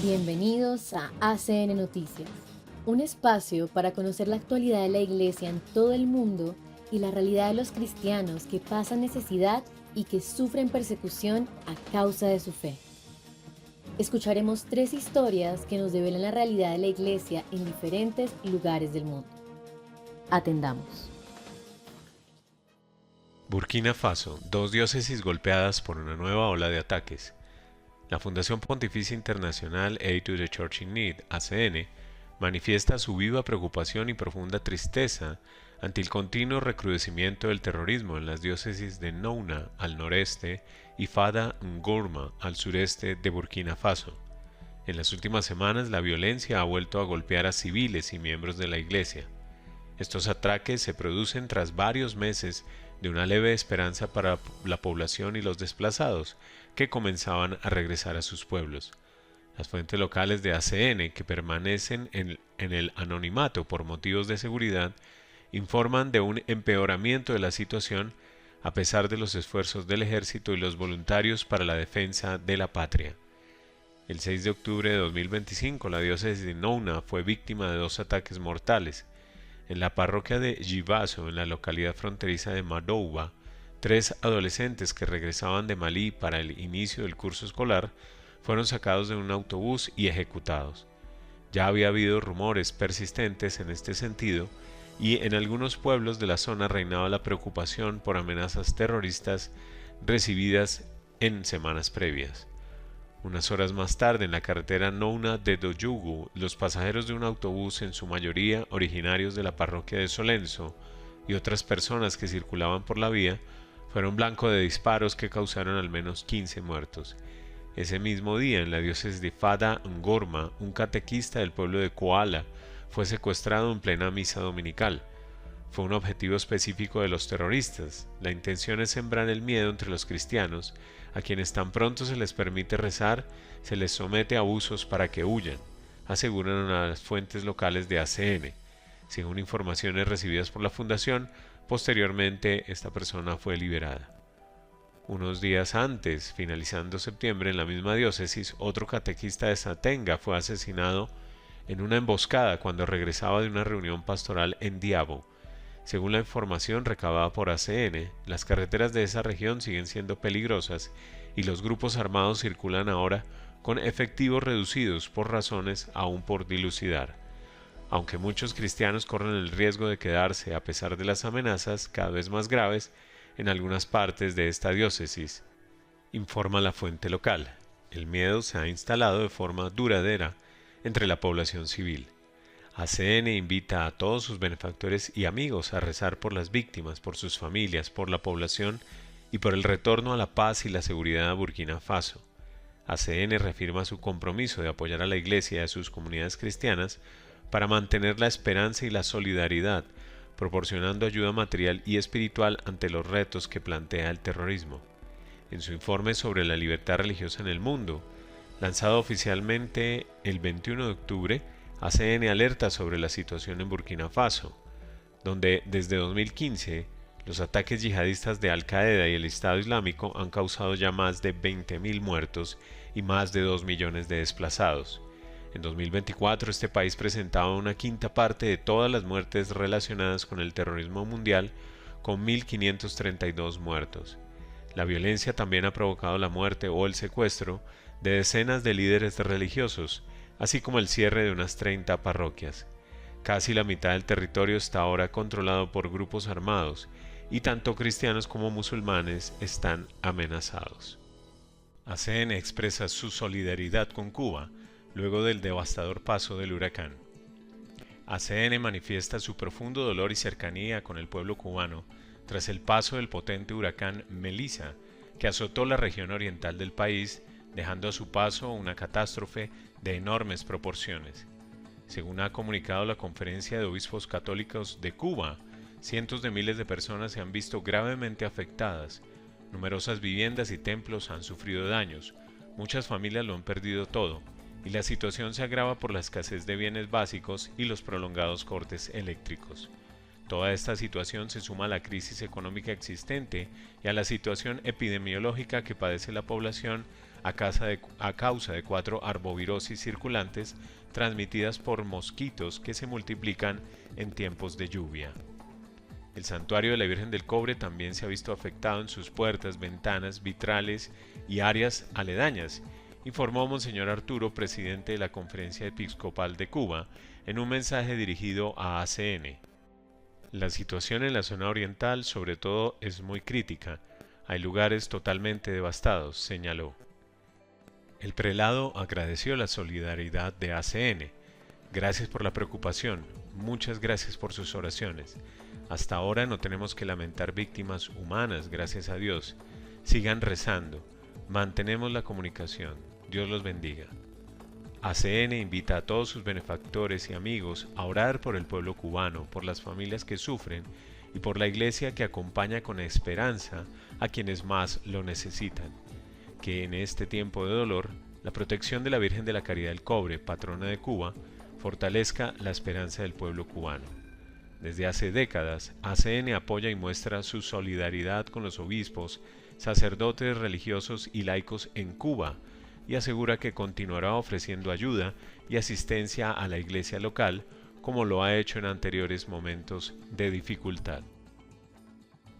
Bienvenidos a ACN Noticias, un espacio para conocer la actualidad de la Iglesia en todo el mundo y la realidad de los cristianos que pasan necesidad y que sufren persecución a causa de su fe. Escucharemos 3 historias que nos develan la realidad de la Iglesia en diferentes lugares del mundo. Atendamos. Burkina Faso, 2 diócesis golpeadas por una nueva ola de ataques. La Fundación Pontificia Internacional Aid to the Church in Need, ACN, manifiesta su viva preocupación y profunda tristeza ante el continuo recrudecimiento del terrorismo en las diócesis de Nouna, al noreste, y Fada Ngourma, al sureste de Burkina Faso. En las últimas semanas, la violencia ha vuelto a golpear a civiles y miembros de la Iglesia. Estos ataques se producen tras varios meses de una leve esperanza para la población y los desplazados, que comenzaban a regresar a sus pueblos. Las fuentes locales de ACN, que permanecen en el anonimato por motivos de seguridad, informan de un empeoramiento de la situación a pesar de los esfuerzos del ejército y los voluntarios para la defensa de la patria. El 6 de octubre de 2025, la diócesis de Nouna fue víctima de 2 ataques mortales. En la parroquia de Djibasso, en la localidad fronteriza de Madouba, 3 adolescentes que regresaban de Malí para el inicio del curso escolar fueron sacados de un autobús y ejecutados. Ya había habido rumores persistentes en este sentido y en algunos pueblos de la zona reinaba la preocupación por amenazas terroristas recibidas en semanas previas. Unas horas más tarde, en la carretera Nouna de Doyougou, los pasajeros de un autobús, en su mayoría originarios de la parroquia de Solenzo, y otras personas que circulaban por la vía, fueron blanco de disparos que causaron al menos 15 muertos. Ese mismo día, en la diócesis de Fada Ngourma, un catequista del pueblo de Koala fue secuestrado en plena misa dominical. Fue un objetivo específico de los terroristas. La intención es sembrar el miedo entre los cristianos, a quienes tan pronto se les permite rezar, se les somete a abusos para que huyan, aseguran a las fuentes locales de ACN. Según informaciones recibidas por la fundación, posteriormente esta persona fue liberada. Unos días antes, finalizando septiembre, en la misma diócesis, otro catequista de Satenga fue asesinado en una emboscada cuando regresaba de una reunión pastoral en Diabo. Según la información recabada por ACN, las carreteras de esa región siguen siendo peligrosas y los grupos armados circulan ahora con efectivos reducidos por razones aún por dilucidar. Aunque muchos cristianos corren el riesgo de quedarse a pesar de las amenazas cada vez más graves en algunas partes de esta diócesis, informa la fuente local. El miedo se ha instalado de forma duradera entre la población civil. ACN invita a todos sus benefactores y amigos a rezar por las víctimas, por sus familias, por la población y por el retorno a la paz y la seguridad a Burkina Faso. ACN reafirma su compromiso de apoyar a la Iglesia y a sus comunidades cristianas para mantener la esperanza y la solidaridad, proporcionando ayuda material y espiritual ante los retos que plantea el terrorismo. En su informe sobre la libertad religiosa en el mundo, lanzado oficialmente el 21 de octubre, ACN alerta sobre la situación en Burkina Faso, donde desde 2015 los ataques yihadistas de Al-Qaeda y el Estado Islámico han causado ya más de 20.000 muertos y más de 2 millones de desplazados. En 2024 este país presentaba una quinta parte de todas las muertes relacionadas con el terrorismo mundial, con 1.532 muertos. La violencia también ha provocado la muerte o el secuestro de decenas de líderes religiosos, así como el cierre de unas 30 parroquias. Casi la mitad del territorio está ahora controlado por grupos armados y tanto cristianos como musulmanes están amenazados. ACN expresa su solidaridad con Cuba luego del devastador paso del huracán. ACN manifiesta su profundo dolor y cercanía con el pueblo cubano tras el paso del potente huracán Melissa, que azotó la región oriental del país, dejando a su paso una catástrofe de enormes proporciones. Según ha comunicado la Conferencia de Obispos Católicos de Cuba, cientos de miles de personas se han visto gravemente afectadas, numerosas viviendas y templos han sufrido daños, muchas familias lo han perdido todo, y la situación se agrava por la escasez de bienes básicos y los prolongados cortes eléctricos. Toda esta situación se suma a la crisis económica existente y a la situación epidemiológica que padece la población a causa de 4 arbovirosis circulantes transmitidas por mosquitos que se multiplican en tiempos de lluvia. El santuario de la Virgen del Cobre también se ha visto afectado en sus puertas, ventanas, vitrales y áreas aledañas, informó Monseñor Arturo, presidente de la Conferencia Episcopal de Cuba, en un mensaje dirigido a ACN. La situación en la zona oriental, sobre todo, es muy crítica. Hay lugares totalmente devastados, señaló. El prelado agradeció la solidaridad de ACN. Gracias por la preocupación, muchas gracias por sus oraciones. Hasta ahora no tenemos que lamentar víctimas humanas, gracias a Dios. Sigan rezando, mantenemos la comunicación, Dios los bendiga. ACN invita a todos sus benefactores y amigos a orar por el pueblo cubano, por las familias que sufren y por la iglesia que acompaña con esperanza a quienes más lo necesitan. Que en este tiempo de dolor, la protección de la Virgen de la Caridad del Cobre, patrona de Cuba, fortalezca la esperanza del pueblo cubano. Desde hace décadas, ACN apoya y muestra su solidaridad con los obispos, sacerdotes religiosos y laicos en Cuba, y asegura que continuará ofreciendo ayuda y asistencia a la iglesia local, como lo ha hecho en anteriores momentos de dificultad.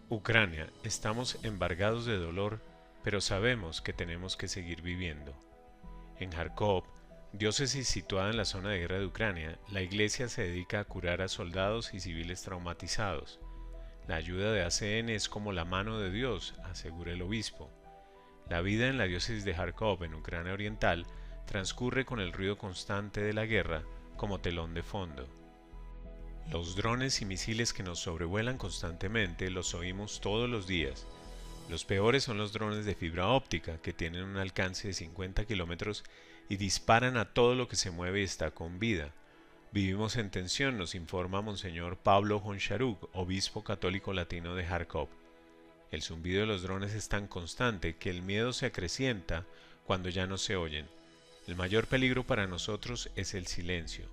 Ucrania, estamos embargados de dolor, pero sabemos que tenemos que seguir viviendo. En Kharkov, diócesis situada en la zona de guerra de Ucrania, la iglesia se dedica a curar a soldados y civiles traumatizados. La ayuda de ACN es como la mano de Dios, asegura el obispo. La vida en la diócesis de Kharkov, en Ucrania Oriental, transcurre con el ruido constante de la guerra como telón de fondo. Los drones y misiles que nos sobrevuelan constantemente los oímos todos los días. Los peores son los drones de fibra óptica, que tienen un alcance de 50 kilómetros y disparan a todo lo que se mueve y está con vida. Vivimos en tensión, nos informa Monseñor Pablo Honcharuk, obispo católico latino de Kharkov. El zumbido de los drones es tan constante que el miedo se acrecienta cuando ya no se oyen. El mayor peligro para nosotros es el silencio.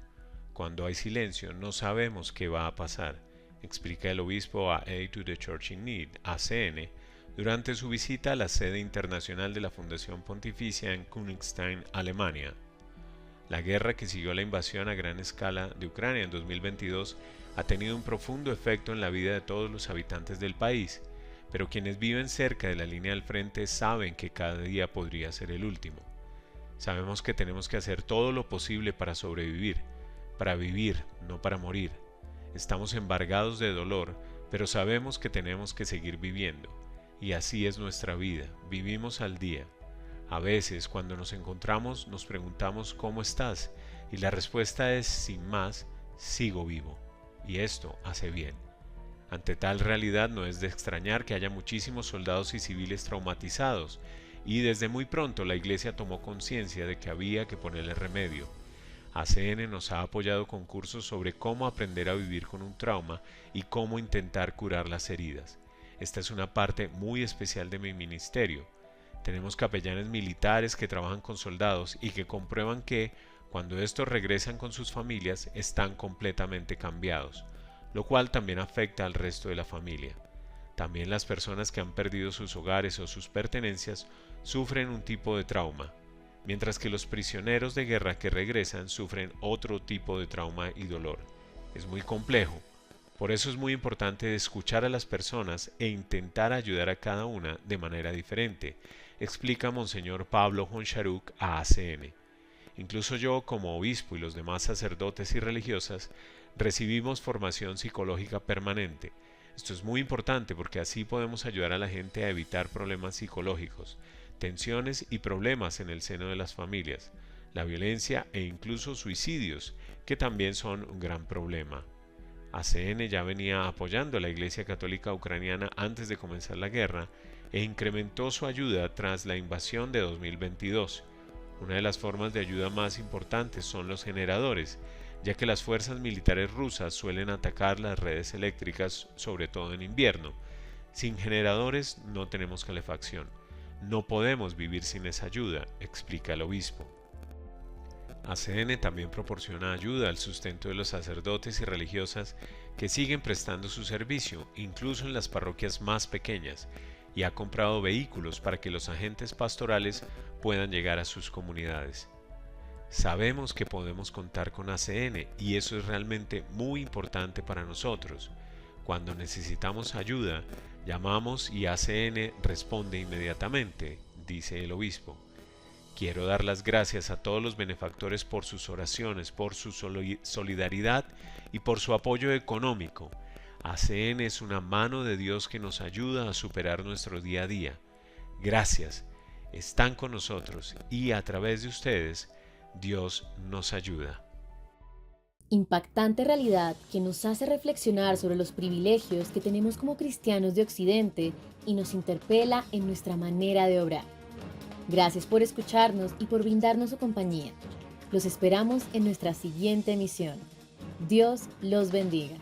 Cuando hay silencio no sabemos qué va a pasar, explica el obispo a Aid to the Church in Need, ACN, durante su visita a la sede internacional de la Fundación Pontificia en Königstein, Alemania. La guerra que siguió a la invasión a gran escala de Ucrania en 2022 ha tenido un profundo efecto en la vida de todos los habitantes del país, pero quienes viven cerca de la línea del frente saben que cada día podría ser el último. Sabemos que tenemos que hacer todo lo posible para sobrevivir, para vivir, no para morir. Estamos embargados de dolor, pero sabemos que tenemos que seguir viviendo. Y así es nuestra vida, vivimos al día. A veces, cuando nos encontramos, nos preguntamos ¿cómo estás? Y la respuesta es, sin más, sigo vivo. Y esto hace bien. Ante tal realidad no es de extrañar que haya muchísimos soldados y civiles traumatizados, y desde muy pronto la Iglesia tomó conciencia de que había que ponerle remedio. ACN nos ha apoyado con cursos sobre cómo aprender a vivir con un trauma y cómo intentar curar las heridas. Esta es una parte muy especial de mi ministerio. Tenemos capellanes militares que trabajan con soldados y que comprueban que, cuando estos regresan con sus familias, están completamente cambiados, lo cual también afecta al resto de la familia. También las personas que han perdido sus hogares o sus pertenencias sufren un tipo de trauma, mientras que los prisioneros de guerra que regresan sufren otro tipo de trauma y dolor. Es muy complejo. Por eso es muy importante escuchar a las personas e intentar ayudar a cada una de manera diferente, explica Monseñor Pablo Honcharuk a ACN. Incluso yo, como obispo y los demás sacerdotes y religiosas, recibimos formación psicológica permanente. Esto es muy importante porque así podemos ayudar a la gente a evitar problemas psicológicos, tensiones y problemas en el seno de las familias, la violencia e incluso suicidios, que también son un gran problema. ACN ya venía apoyando a la Iglesia Católica Ucraniana antes de comenzar la guerra e incrementó su ayuda tras la invasión de 2022. Una de las formas de ayuda más importantes son los generadores, ya que las fuerzas militares rusas suelen atacar las redes eléctricas, sobre todo en invierno. Sin generadores no tenemos calefacción. No podemos vivir sin esa ayuda, explica el obispo. ACN también proporciona ayuda al sustento de los sacerdotes y religiosas que siguen prestando su servicio, incluso en las parroquias más pequeñas, y ha comprado vehículos para que los agentes pastorales puedan llegar a sus comunidades. Sabemos que podemos contar con ACN y eso es realmente muy importante para nosotros. Cuando necesitamos ayuda, llamamos y ACN responde inmediatamente, dice el obispo. Quiero dar las gracias a todos los benefactores por sus oraciones, por su solidaridad y por su apoyo económico. ACN es una mano de Dios que nos ayuda a superar nuestro día a día. Gracias, están con nosotros y a través de ustedes, Dios nos ayuda. Impactante realidad que nos hace reflexionar sobre los privilegios que tenemos como cristianos de Occidente y nos interpela en nuestra manera de obrar. Gracias por escucharnos y por brindarnos su compañía. Los esperamos en nuestra siguiente emisión. Dios los bendiga.